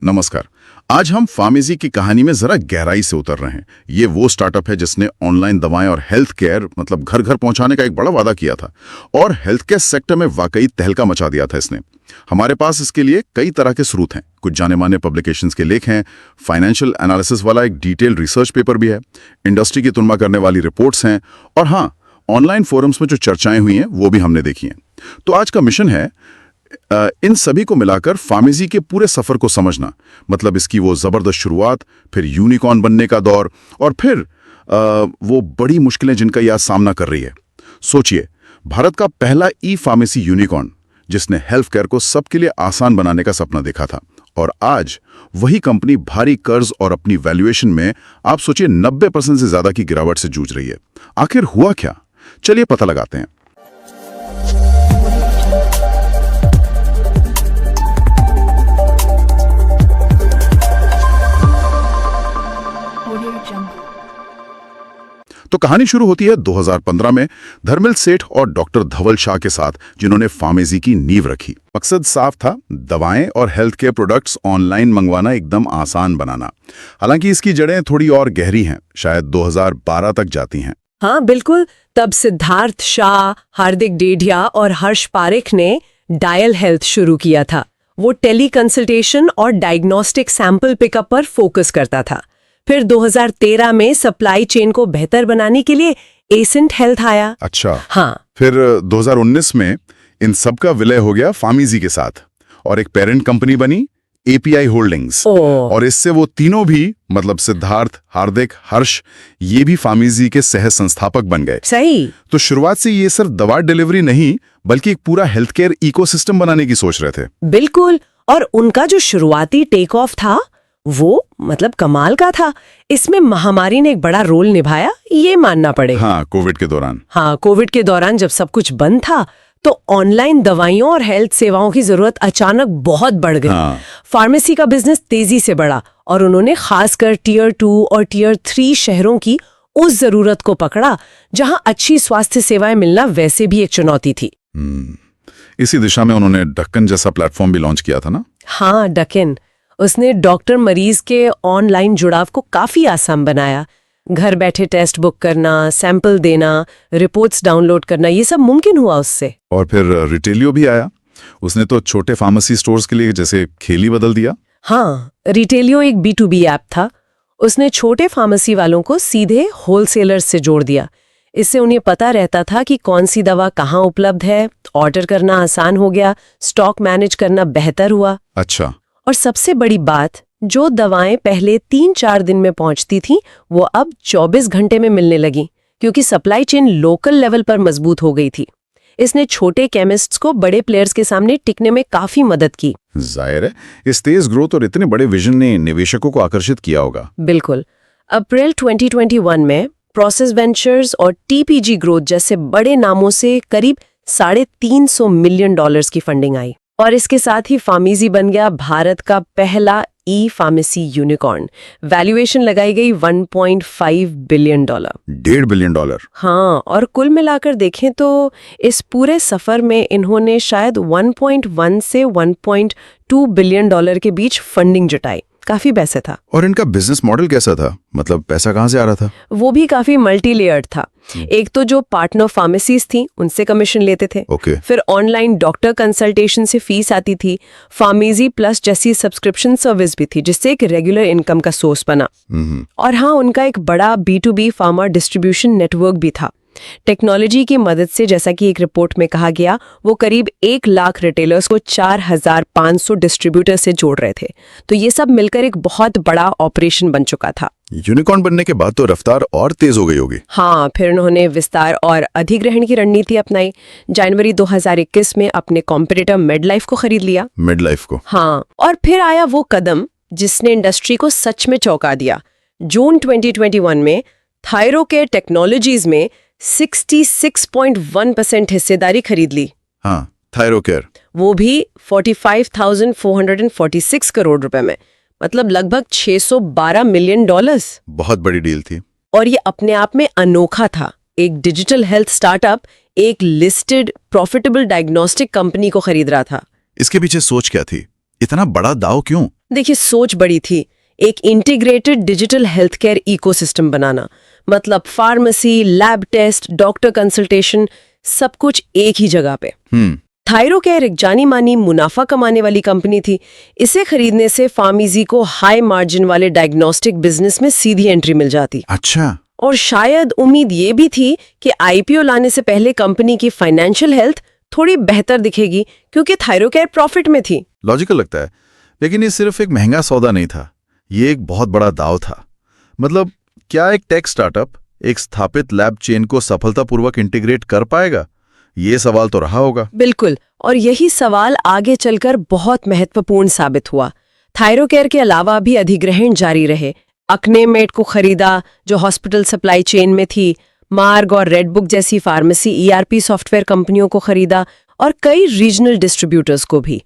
नमस्कार। आज हम फार्मेसी की कहानी में जरा गहराई से उतर रहे हैं। ये वो स्टार्टअप है जिसने ऑनलाइन दवाएं और हेल्थ केयर मतलब घर घर पहुंचाने का एक बड़ा वादा किया था और हेल्थ केयर सेक्टर में वाकई तहलका मचा दिया था इसने। हमारे पास इसके लिए कई तरह के स्रोत हैं। कुछ जाने माने पब्लिकेशंस के लेख हैं, फाइनेंशियल एनालिसिस वाला एक डिटेल्ड रिसर्च पेपर भी है, इंडस्ट्री की तुलना करने वाली रिपोर्ट्स हैं और हाँ, ऑनलाइन फोरम्स में जो चर्चाएं हुई हैं वो भी हमने देखी हैं। तो आज का मिशन है इन सभी को मिलाकर फार्मेसी के पूरे सफर को समझना, मतलब इसकी वो जबरदस्त शुरुआत, फिर यूनिकॉर्न बनने का दौर और फिर वो बड़ी मुश्किलें जिनका यह सामना कर रही है। सोचिए, भारत का पहला ई फार्मेसी यूनिकॉर्न जिसने हेल्थ केयर को सबके लिए आसान बनाने का सपना देखा था, और आज वही कंपनी भारी कर्ज और अपनी वैल्यूएशन में आप सोचिए 90% से ज्यादा की गिरावट से जूझ रही है। आखिर हुआ क्या? चलिए पता लगाते हैं। तो कहानी शुरू होती है 2015 में धर्मिल सेठ और डॉक्टर धवल शाह के साथ, जिन्होंने फार्मेसी की नींव रखी। मकसद साफ था, दवाएं और हेल्थ केयर प्रोडक्ट्स ऑनलाइन मंगवाना एकदम आसान बनाना। हालांकि इसकी जड़ें थोड़ी और गहरी हैं, शायद 2012 तक जाती हैं। हाँ बिल्कुल, तब सिद्धार्थ शाह, हार्दिक डेढ़िया और हर्ष पारेख ने डायल हेल्थ शुरू किया था। वो टेली कंसल्टेशन और डायग्नोस्टिक सैंपल पिकअप पर फोकस करता था। फिर 2013 में सप्लाई चेन को बेहतर बनाने के लिए एसेंट हेल्थ आया। अच्छा। हाँ, फिर 2019 में इन सब का विलय हो गया फार्मेसी के साथ और एक पेरेंट कंपनी बनी एपीआई होल्डिंग्स। और इससे वो तीनों भी, मतलब सिद्धार्थ, हार्दिक, हर्ष, ये भी फार्मेसी के सह संस्थापक बन गए। सही। तो शुरुआत से ये सिर्फ दवा डिलीवरी नहीं बल्कि एक पूरा हेल्थ केयर इकोसिस्टम बनाने की सोच रहे थे। बिल्कुल, और उनका जो शुरुआती टेक ऑफ था वो मतलब कमाल का था। इसमें महामारी ने एक बड़ा रोल निभाया, ये मानना पड़ेगा। हाँ, कोविड के दौरान। हाँ, कोविड के दौरान जब सब कुछ बंद था तो ऑनलाइन दवाइयों और हेल्थ सेवाओं की जरूरत अचानक बहुत बढ़ गई। हाँ। फार्मेसी का बिजनेस तेजी से बढ़ा और उन्होंने खासकर टियर 2 और टियर 3 शहरों की उस जरूरत को पकड़ा जहां अच्छी स्वास्थ्य सेवाएं मिलना वैसे भी एक चुनौती थी। इसी दिशा में उन्होंने ढक्कन जैसा प्लेटफॉर्म भी लॉन्च किया था ना? हाँ, ढक्कन। उसने डॉक्टर मरीज के ऑनलाइन जुड़ाव को काफी आसान बनाया। घर बैठे टेस्ट बुक करना, सैंपल देना, रिपोर्ट्स डाउनलोड करना, ये सब मुमकिन हुआ उससे। और फिर रिटेलियो भी आया। उसने तो छोटे फार्मेसी स्टोर्स के लिए जैसे खेल ही बदल दिया। हाँ, रिटेलियो एक B2B ऐप था। उसने छोटे फार्मेसी वालों को सीधे होलसेलर्स से जोड़ दिया। इससे उन्हें पता रहता था कि कौन सी दवा कहाँ उपलब्ध है, ऑर्डर करना आसान हो गया, स्टॉक मैनेज करना बेहतर हुआ। अच्छा। और सबसे बड़ी बात, जो दवाएं पहले 3-4 दिन में पहुंचती थीं, वो अब 24 घंटे में मिलने लगी, क्योंकि सप्लाई चेन लोकल लेवल पर मजबूत हो गई थी। इसने छोटे केमिस्ट्स को बड़े प्लेयर्स के सामने टिकने में काफी मदद की। जाहिर है, इस तेज ग्रोथ और इतने बड़े विजन ने निवेशकों को आकर्षित किया होगा। बिल्कुल। अप्रैल 2021 में प्रोसेस वेंचर्स और TPG ग्रोथ जैसे बड़े नामों से करीब $350 मिलियन की फंडिंग आई, और इसके साथ ही फार्मेसी बन गया भारत का पहला ई फार्मेसी यूनिकॉर्न। वैल्यूएशन लगाई गई $1.5 बिलियन। $1.5 बिलियन। हाँ, और कुल मिलाकर देखें तो इस पूरे सफर में इन्होंने शायद 1.1 से 1.2 बिलियन के बीच फंडिंग जुटाई। काफी पैसे था। और इनका बिजनेस मॉडल कैसा था? मतलब पैसा कहाँ से आ रहा था? वो भी काफी मल्टी लेयर्ड था। एक तो जो पार्टनर फार्मेसीज थी उनसे कमीशन लेते थे। फिर ऑनलाइन डॉक्टर कंसल्टेशन से फीस आती थी। फार्मेसी प्लस जैसी सब्सक्रिप्शन सर्विस भी थी, जिससे एक रेगुलर इनकम का सोर्स बना। और हाँ, उनका एक बड़ा B2B फार्मा डिस्ट्रीब्यूशन नेटवर्क भी था। टेक्नोलॉजी की मदद से, जैसा कि एक रिपोर्ट में कहा गया, वो करीब 1 लाख रिटेलर्स को 4500 डिस्ट्रीब्यूटर से जोड़ रहे थे। तो ये सब मिलकर एक बहुत बड़ा ऑपरेशन बन चुका था। यूनिकॉर्न बनने के बाद तो रफ्तार और तेज हो गई होगी। हाँ, फिर उन्होंने विस्तार और अधिग्रहण की रणनीति अपनाई। जनवरी 2021 में अपने कॉम्पिटिटर मेडलाइफ को खरीद लिया। मेडलाइफ को? हाँ। और फिर आया वो कदम जिसने इंडस्ट्री को सच में चौंका दिया। जून 2021 में थायरोकेयर टेक्नोलॉजीज में 66.1% हिस्सेदारी खरीद ली। हाँ, थायरोकेयर। वो भी 45,446 करोड़ रुपए में, मतलब लगभग $612 मिलियन। बहुत बड़ी डील थी। और ये अपने आप में अनोखा था। एक डिजिटल हेल्थ स्टार्टअप एक लिस्टेड प्रॉफिटेबल डायग्नोस्टिक कंपनी को खरीद रहा था। इसके पीछे सोच क्या थी? इतना बड़ा दाव क्यों? देखिए, सोच बड़ी थी। एक integrated digital health care ecosystem बनाना, मतलब pharmacy, lab test, doctor consultation, सब कुछ एक ही जगह पे। थायरोकेयर एक जानी मानी मुनाफा कमाने वाली कंपनी थी। इसे खरीदने से फार्मेसी को हाई मार्जिन वाले डायग्नोस्टिक बिजनेस में सीधी एंट्री मिल जाती। अच्छा। और शायद उम्मीद ये भी थी कि आईपीओ लाने से पहले कंपनी की फाइनेंशियल हेल्थ थोड़ी बेहतर दिखेगी, क्योंकि थायरोकेयर प्रॉफिट में थी। लॉजिकल लगता है, लेकिन ये सिर्फ एक महंगा सौदा नहीं था, ये एक बहुत बड़ा दाव था। मतलब क्या एक टेक स्टार्टअप एक स्थापित लैब चेन को सफलतापूर्वक इंटीग्रेट कर पाएगा? ये सवाल तो रहा होगा। बिल्कुल, और यही सवाल आगे चलकर बहुत महत्वपूर्ण साबित हुआ। थायरोकेयर के अलावा भी अधिग्रहण जारी रहे। अक्नेमेड को खरीदा, जो हॉस्पिटल सप्लाई चेन में थी। मार्ग और रेडबुक जैसी फार्मेसी ईआरपी सॉफ्टवेयर कंपनियों को खरीदा, और कई रीजनल डिस्ट्रीब्यूटर्स को भी।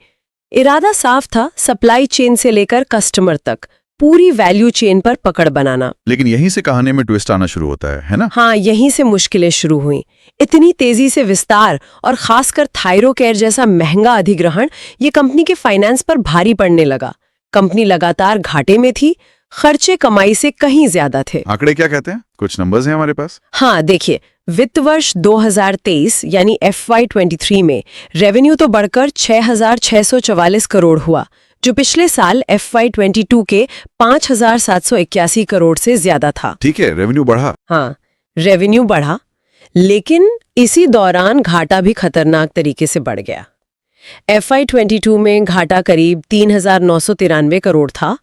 इरादा साफ था, सप्लाई चेन से लेकर कस्टमर तक पूरी वैल्यू चेन पर पकड़ बनाना। लेकिन यहीं से कहानी में ट्विस्ट आना शुरू होता है ना? हाँ, यहीं से मुश्किलें शुरू हुई। इतनी तेजी से विस्तार और खासकर थायरोकेयर जैसा महंगा अधिग्रहण, ये कंपनी के फाइनेंस पर भारी पड़ने लगा। कंपनी लगातार घाटे में थी, खर्चे कमाई से कहीं ज्यादा थे। आंकड़े क्या कहते हैं? कुछ नंबर्स हैं हमारे पास? हाँ, देखिए, वित्त वर्ष 2023 यानी FY23 में रेवेन्यू तो बढ़कर 6,644 करोड़ हुआ, जो पिछले साल FY22 के 5,781 करोड़ से ज्यादा था। ठीक है, रेवेन्यू बढ़ा। हाँ, रेवेन्यू बढ़ा, लेकिन इसी दौरान घाटा भी खतरनाक तरीके से बढ़ गया। FY22 में घाटा करीब 3,993 करोड़ था,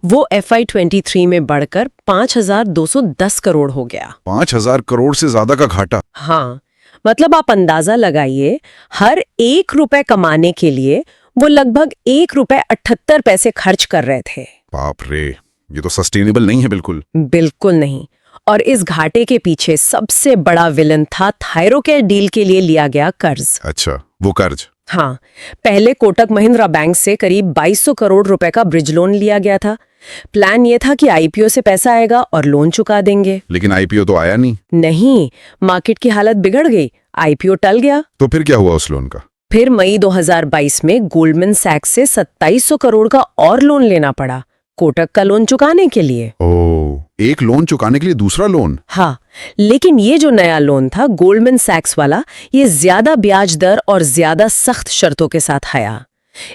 वो FY23 में बढ़कर 5,210 करोड़ हो गया। 5,000 करोड़ से ज्यादा का घाटा। हाँ, मतलब आप अंदाजा लगाइए, हर 1 रुपए कमाने के लिए वो लगभग 1 रुपए 78 पैसे खर्च कर रहे थे। बाप रे, ये तो सस्टेनेबल नहीं है। बिल्कुल बिल्कुल नहीं। और इस घाटे के पीछे सबसे बड़ा विलन था थायरोकेयर डील के लिए लिया गया कर्ज। अच्छा, वो कर्ज। हाँ, पहले कोटक महिंद्रा बैंक से करीब 2,200 करोड़ रुपए का ब्रिज लोन लिया गया था। प्लान ये था कि आईपीओ से पैसा आएगा और लोन चुका देंगे। लेकिन आईपीओ तो आया नहीं। नहीं, मार्केट की हालत बिगड़ गई, आईपीओ टल गया। तो फिर क्या हुआ उस लोन का? फिर मई 2022 में गोल्डमैन सैक्स से 2,700 करोड़ का और लोन लेना पड़ा, कोटक का लोन चुकाने के लिए। ओह, एक लोन चुकाने के लिए दूसरा लोन? हाँ, लेकिन ये जो नया लोन था गोल्डमैन सैक्स वाला, ये ज्यादा ब्याज दर और ज्यादा सख्त शर्तों के साथ आया।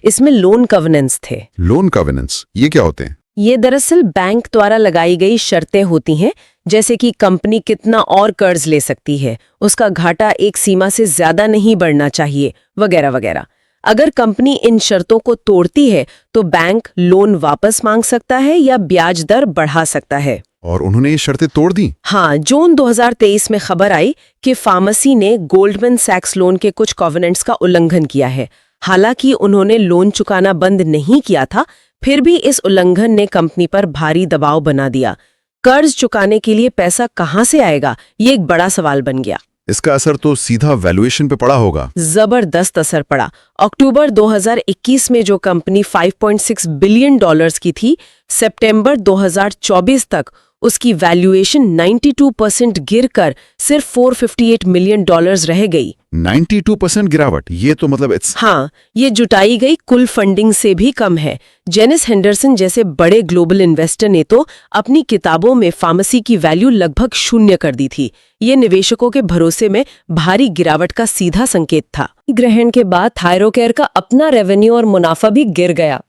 इसमें लोन कवेनेंस थे। लोन कवेनेंस ये क्या होते हैं? ये दरअसल बैंक द्वारा लगाई गई शर्तें होती हैं, जैसे कि कंपनी कितना और कर्ज ले सकती है, उसका घाटा एक सीमा से ज्यादा नहीं बढ़ना चाहिए, वगैरह वगैरह। अगर कंपनी इन शर्तों को तोड़ती है तो बैंक लोन वापस मांग सकता है या ब्याज दर बढ़ा सकता है। और उन्होंने ये शर्तें तोड़ दी? हाँ, जून 2023 में खबर आई कि फार्मेसी ने गोल्डमैन सैक्स लोन के कुछ कॉवेनेंट्स का उल्लंघन किया है। हालांकि उन्होंने लोन चुकाना बंद नहीं किया था, फिर भी इस उल्लंघन ने कंपनी पर भारी दबाव बना दिया। कर्ज चुकाने के लिए पैसा कहां से आएगा, ये एक बड़ा सवाल बन गया। इसका असर तो सीधा वैल्यूएशन पे पड़ा होगा। जबरदस्त असर पड़ा। अक्टूबर 2021 में जो कंपनी $5.6 बिलियन की थी, सितंबर 2024 तक उसकी वैल्यूएशन 92% गिरकर सिर्फ $458 मिलियन रह गई। 92% गिरावट, ये तो मतलब हाँ, ये जुटाई गई कुल फंडिंग से भी कम है। जेनिस हेंडरसन जैसे बड़े ग्लोबल इन्वेस्टर ने तो अपनी किताबों में फार्मेसी की वैल्यू लगभग शून्य कर दी थी। ये निवेशकों के भरोसे में भारी गिरावट का सीधा संकेत था। ग्रहण के बाद थायरोकेयर का अपना रेवेन्यू और मुनाफा भी गिर गया।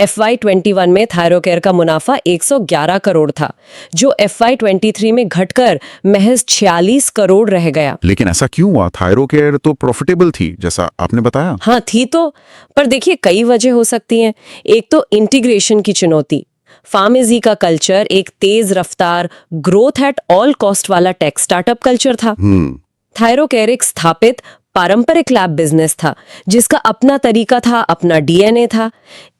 FY21 में थायरोकेयर का मुनाफा 111 करोड़ था, जो FY23 में घटकर महज 46 करोड़ रह गया। लेकिन ऐसा क्यों हुआ? थायरोकेयर तो प्रॉफिटेबल थी, जैसा आपने बताया। हाँ, थी तो, पर देखिए कई वजह हो सकती हैं। एक तो इंटीग्रेशन की चुनौती। फार्मेसी का कल्चर एक तेज रफ्तार, ग्रोथ एट ऑल कॉस्ट वाला टेक स्टार्टअप कल्चर था। थायरोकेयर एक स्थापित पारंपरिक लैब बिजनेस था, जिसका अपना तरीका था, अपना डीएनए था।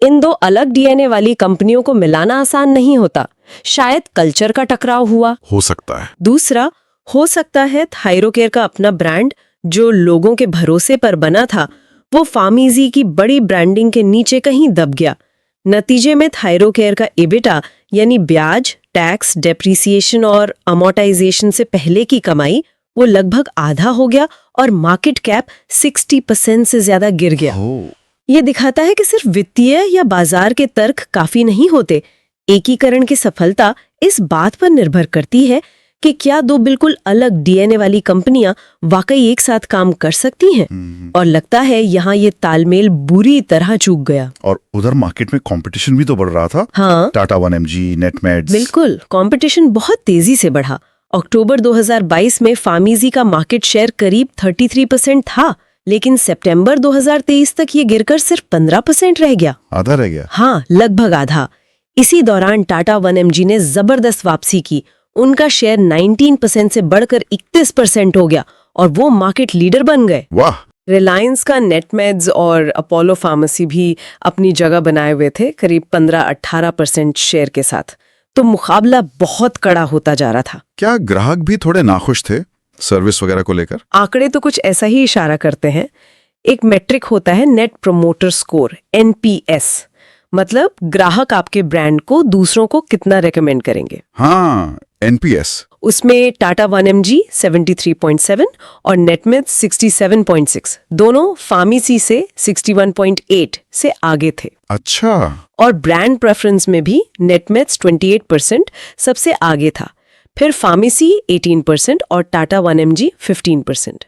इन दो अलग डीएनए वाली कंपनियों को मिलाना आसान नहीं होता। शायद कल्चर का टकराव हुआ, हो सकता है। दूसरा हो सकता है थायरोकेयर का अपना ब्रांड, जो लोगों के भरोसे पर बना था, वो फार्मेसी की बड़ी ब्रांडिंग के नीचे कहीं दब गया। नतीजे में थायरोकेयर का एबिटा यानी ब्याज, टैक्स, डेप्रिसिएशन और अमोर्टाइजेशन से पहले की कमाई वो लगभग आधा हो गया और मार्केट कैप 60% से ज्यादा गिर गया। ये दिखाता है कि सिर्फ वित्तीय या बाजार के तर्क काफी नहीं होते। एकीकरण की सफलता इस बात पर निर्भर करती है कि क्या दो बिल्कुल अलग डीएनए वाली कंपनियां वाकई एक साथ काम कर सकती हैं। और लगता है यहाँ ये तालमेल बुरी तरह चूक गया। और उधर मार्केट में कंपटीशन भी तो बढ़ रहा था। हाँ, टाटा 1mg, नेटमेड्स। बिल्कुल, कंपटीशन बहुत तेजी से बढ़ा। अक्टूबर 2022 में फार्मीजी का मार्केट शेयर करीब 33% था, लेकिन सितंबर 2023 तक ये गिरकर सिर्फ 15% रह गया। आधा रह गया। हाँ, लगभग आधा। इसी दौरान टाटा 1mg ने जबरदस्त वापसी की। उनका शेयर 19% से बढ़कर 31% हो गया और वो मार्केट लीडर बन गए। वाह। रिलायंस का नेटमेड्स और अपोलो फार्मेसी भी अपनी जगह बनाए हुए थे, करीब 15-18% शेयर के साथ। तो मुकाबला बहुत कड़ा होता जा रहा था। क्या ग्राहक भी थोड़े नाखुश थे सर्विस वगैरह को लेकर? आंकड़े तो कुछ ऐसा ही इशारा करते हैं। एक मेट्रिक होता है नेट प्रोमोटर स्कोर, NPS, मतलब ग्राहक आपके ब्रांड को दूसरों को कितना रेकमेंड करेंगे। हाँ, NPS। उसमें टाटा 1mg 73.7 और नेटमेड्स 67.6, दोनों फार्मेसी से 61.8 से आगे थे। अच्छा। और ब्रांड प्रेफरेंस में भी नेटमेड्स 28% सबसे आगे था, फिर फार्मेसी 18% और टाटा 1mg 15%।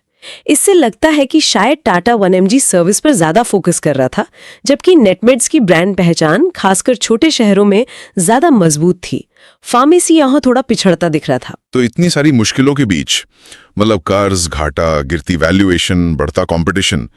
इससे लगता है कि शायद टाटा 1mg सर्विस पर ज्यादा फोकस कर रहा था, जबकि नेटमेड्स की ब्रांड पहचान खासकर छोटे शहरों में ज्यादा मजबूत थी। फार्मेसी यहाँ थोड़ा पिछड़ता दिख रहा था। तो इतनी सारी मुश्किलों के बीच, मतलब कर्ज, घाटा, गिरती वैल्यूएशन, बढ़ता कंपटीशन,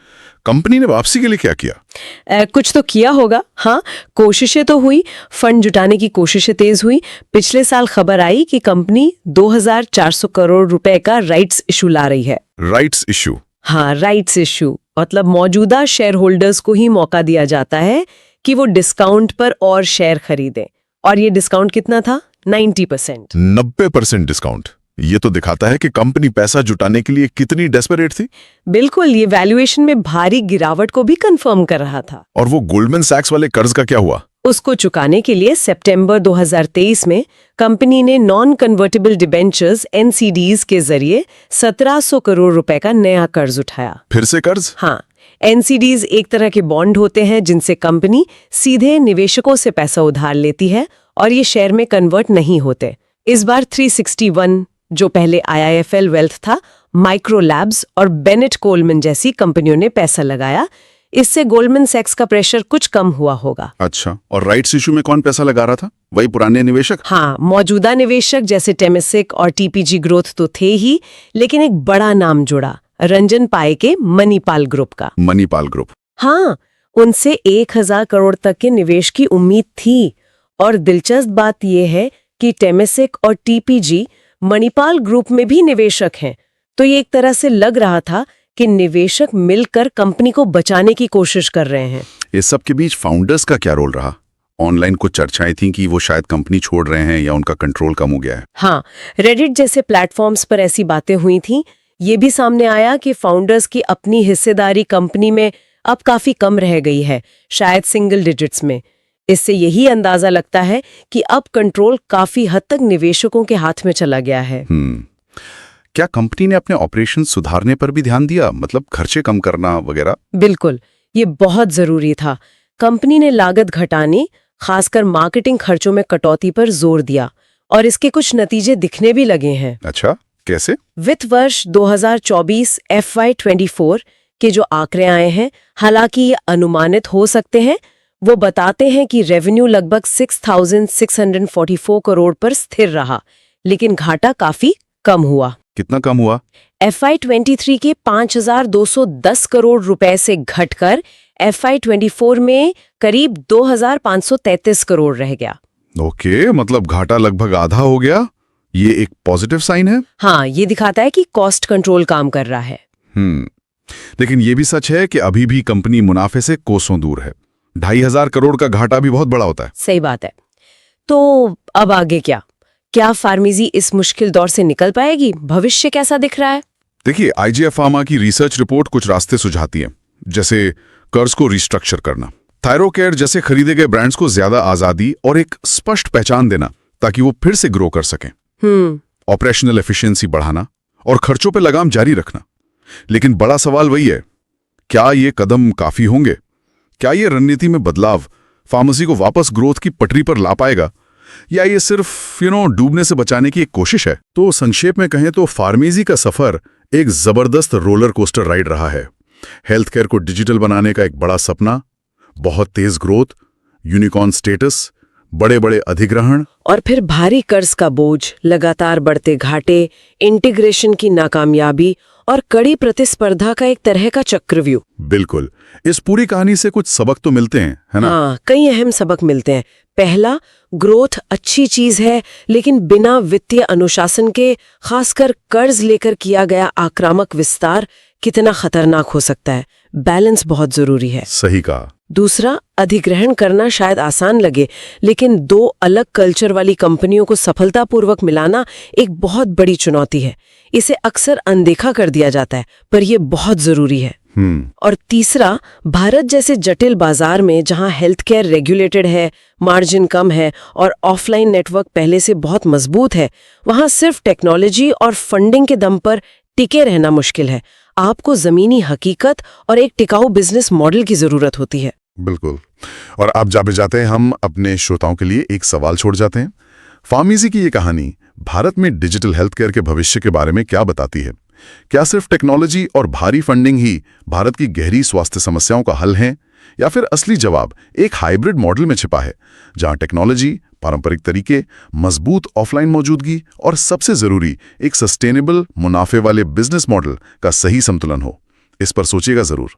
कंपनी ने वापसी के लिए क्या किया? कुछ तो किया होगा। हाँ, कोशिशें तो हुई, फंड जुटाने की कोशिशें तेज हुई। पिछले साल खबर आई कि कंपनी 2400 करोड़ रुपए का राइट्स इशू ला रही है। Rights issue? हाँ, राइट्स इशू मतलब मौजूदा शेयर होल्डर्स को ही मौका दिया जाता है कि वो डिस्काउंट पर और शेयर खरीदें। और ये डिस्काउंट कितना था? 90%। 90% डिस्काउंट। ये तो दिखाता है कि कंपनी पैसा जुटाने के लिए कितनी डेस्परेट थी। बिल्कुल, ये वैल्यूएशन में भारी गिरावट को भी कंफर्म कर रहा था। और वो गोल्डमैन सैक्स वाले कर्ज का क्या हुआ? उसको चुकाने के लिए सितंबर 2023 में कंपनी ने नॉन कन्वर्टेबल डिबेंचर्स NCDs के जरिए 1700 करोड़ रुपए का नया कर्ज उठाया। फिर से कर्ज? हाँ, NCDs एक तरह के बॉन्ड होते हैं जिनसे कंपनी सीधे निवेशकों से पैसा उधार लेती है और ये शेयर में कन्वर्ट नहीं होते। इस बार 361, जो पहले IIFL वेल्थ था, माइक्रो लैब्स और बेनेट कोलमैन जैसी कंपनियों ने पैसा लगाया। इससे गोल्डमैन सैक्स का प्रेशर कुछ कम हुआ होगा। अच्छा, और राइट्स इशू में कौन पैसा लगा रहा था? वही पुराने निवेशक? हाँ, मौजूदा निवेशक जैसे टेमेसिक और TPG ग्रोथ तो थे ही, लेकिन एक बड़ा नाम जुड़ा, रंजन पाए के मणिपाल ग्रुप का। मणिपाल ग्रुप? हाँ, उनसे 1000 करोड़ तक के निवेश की उम्मीद थी। और दिलचस्प बात यह है कि टेमेसिक और TPG मणिपाल ग्रुप में भी निवेशक हैं। तो ये एक तरह से लग रहा था कि निवेशक मिलकर कंपनी को बचाने की कोशिश कर रहे हैं। इस सब के बीच फाउंडर्स का क्या रोल रहा? ऑनलाइन कुछ चर्चाएं थीं कि वो शायद कंपनी छोड़ रहे हैं या उनका कंट्रोल कम हो गया है। हाँ, रेडिट जैसे प्लेटफॉर्म्स पर ऐसी बातें हुई थीं। ये भी सामने आया कि फाउंडर्स की अपनी हिस्सेदारी कंपनी में अब काफी कम रह गई है, शायद सिंगल डिजिट्स में। इससे यही अंदाजा लगता है कि अब कंट्रोल काफी हद तक निवेशकों के हाथ में चला गया है। क्या कंपनी ने अपने ऑपरेशन सुधारने पर भी ध्यान दिया, मतलब खर्चे कम करना वगैरह? बिल्कुल, ये बहुत जरूरी था। कंपनी ने लागत घटाने, खासकर मार्केटिंग खर्चों में कटौती पर जोर दिया और इसके कुछ नतीजे दिखने भी लगे हैं। अच्छा, कैसे? वित्त वर्ष 2024 FY24 के जो आंकड़े आए हैं, हालांकि ये अनुमानित हो सकते हैं, वो बताते हैं कि रेवेन्यू लगभग 6,644 करोड़ पर स्थिर रहा, लेकिन घाटा काफी कम हुआ। कितना कम हुआ? FY23 के 5,210 करोड़ रुपए से घटकर FY24 में करीब 2,533 करोड़ रह गया। ओके, मतलब घाटा लगभग आधा हो गया। ये एक पॉजिटिव साइन है। हाँ, ये दिखाता है कि कॉस्ट कंट्रोल काम कर रहा है। लेकिन ये भी सच है कि अभी भी कंपनी मुनाफे से कोसों दूर है। 2,500 करोड़ का घाटा भी बहुत बड़ा होता है। सही बात है। तो अब आगे क्या फार्मेसी इस मुश्किल दौर से निकल पाएगी? भविष्य कैसा दिख रहा है? देखिए, IGF फार्मा की रिसर्च रिपोर्ट कुछ रास्ते सुझाती है, जैसे कर्ज को रिस्ट्रक्चर करना, थायरोकेयर जैसे खरीदे गए ब्रांड्स को ज्यादा आजादी और एक स्पष्ट पहचान देना ताकि वो फिर से ग्रो कर सकें, ऑपरेशनल एफिशिएंसी बढ़ाना और खर्चों पे लगाम जारी रखना। लेकिन बड़ा सवाल वही है, क्या ये कदम काफी होंगे? क्या ये रणनीति में बदलाव फार्मेसी को वापस ग्रोथ की पटरी पर ला पाएगा, या ये सिर्फ डूबने से बचाने की एक कोशिश है? तो संक्षेप में कहें तो फार्मेसी का सफर एक जबरदस्त रोलर कोस्टर राइड रहा है। हेल्थ केयर को डिजिटल बनाने का एक बड़ा सपना, बहुत तेज ग्रोथ, यूनिकॉर्न स्टेटस, बड़े बड़े अधिग्रहण, और फिर भारी कर्ज का बोझ, लगातार बढ़ते घाटे, इंटीग्रेशन की नाकामयाबी और कड़ी प्रतिस्पर्धा का एक तरह का चक्रव्यूह। बिल्कुल। इस पूरी कहानी से कुछ सबक तो मिलते हैं, है ना? हाँ, कई अहम सबक मिलते हैं। पहला, ग्रोथ अच्छी चीज है, लेकिन बिना वित्तीय अनुशासन के, खासकर कर्ज लेकर किया गया आक्रामक विस्तार कितना खतरनाक हो सकता है। बैलेंस बहुत जरूरी है। सही कहा। दूसरा, अधिग्रहण करना शायद आसान लगे, लेकिन दो अलग कल्चर वाली कंपनियों को सफलतापूर्वक मिलाना एक बहुत बड़ी चुनौती है। इसे अक्सर अनदेखा कर दिया जाता है, पर यह बहुत जरूरी है। और तीसरा, भारत जैसे जटिल बाजार में जहां हेल्थ केयर रेगुलेटेड है, मार्जिन कम है और ऑफलाइन नेटवर्क पहले से बहुत मजबूत है, वहां सिर्फ टेक्नोलॉजी और फंडिंग के दम पर टिके रहना मुश्किल है। आपको जमीनी हकीकत और एक टिकाऊ बिजनेस मॉडल की जरूरत होती है। बिल्कुल। और अब जाते जाते हम अपने श्रोताओं के लिए एक सवाल छोड़ जाते हैं। फार्मेसी की ये कहानी भारत में डिजिटल हेल्थ केयर के भविष्य के बारे में क्या बताती है? क्या सिर्फ टेक्नोलॉजी और भारी फंडिंग ही भारत की गहरी स्वास्थ्य समस्याओं का हल है, या फिर असली जवाब एक हाइब्रिड मॉडल में छिपा है, जहां टेक्नोलॉजी, पारंपरिक तरीके, मजबूत ऑफलाइन मौजूदगी और सबसे जरूरी एक सस्टेनेबल, मुनाफे वाले बिजनेस मॉडल का सही संतुलन हो? इस पर सोचिएगा जरूर।